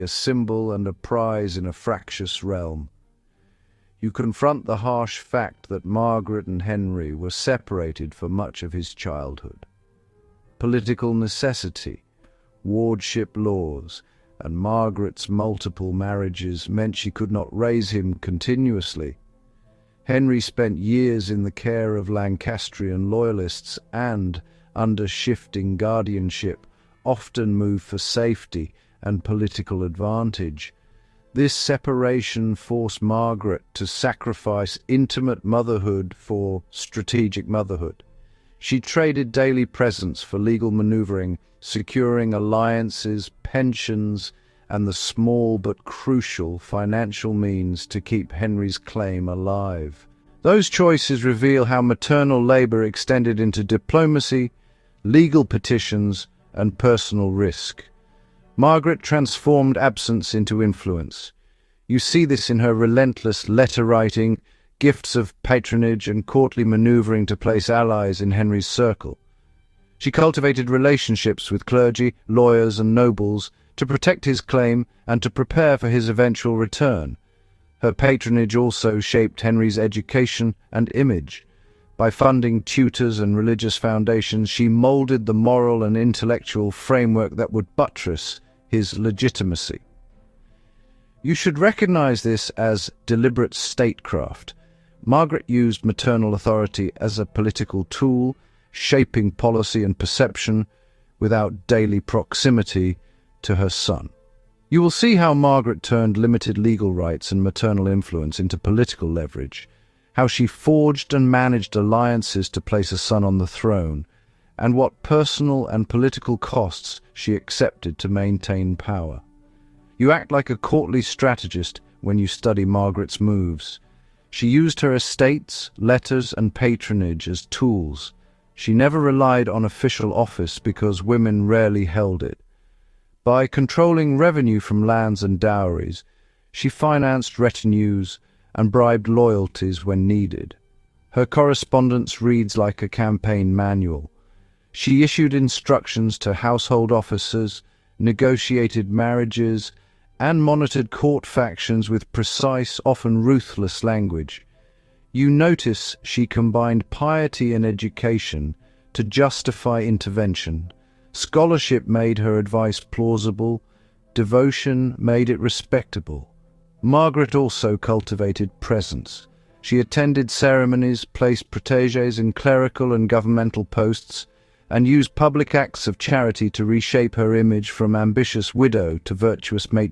a symbol and a prize in a fractious realm. You confront the harsh fact that Margaret and Henry were separated for much of his childhood. Political necessity, wardship laws, and Margaret's multiple marriages meant she could not raise him continuously. Henry spent years in the care of Lancastrian loyalists and, under shifting guardianship, often moved for safety and political advantage. This separation forced Margaret to sacrifice intimate motherhood for strategic motherhood. She traded daily presence for legal maneuvering, securing alliances, pensions, and the small but crucial financial means to keep Henry's claim alive. Those choices reveal how maternal labor extended into diplomacy, legal petitions, and personal risk. Margaret transformed absence into influence. You see this in her relentless letter-writing, gifts of patronage, and courtly maneuvering to place allies in Henry's circle. She cultivated relationships with clergy, lawyers, and nobles to protect his claim and to prepare for his eventual return. Her patronage also shaped Henry's education and image. By funding tutors and religious foundations, she molded the moral and intellectual framework that would buttress his legitimacy. You should recognize this as deliberate statecraft. Margaret used maternal authority as a political tool, shaping policy and perception without daily proximity to her son. You will see how Margaret turned limited legal rights and maternal influence into political leverage, how she forged and managed alliances to place a son on the throne, and what personal and political costs she accepted to maintain power. You act like a courtly strategist when you study Margaret's moves. She used her estates, letters, and patronage as tools. She never relied on official office because women rarely held it. By controlling revenue from lands and dowries, she financed retinues and bribed loyalties when needed. Her correspondence reads like a campaign manual. She issued instructions to household officers, negotiated marriages, and monitored court factions with precise, often ruthless language. You notice she combined piety and education to justify intervention. Scholarship made her advice plausible, devotion made it respectable. Margaret also cultivated presence. She attended ceremonies, placed protégés in clerical and governmental posts, and used public acts of charity to reshape her image from ambitious widow to virtuous matron.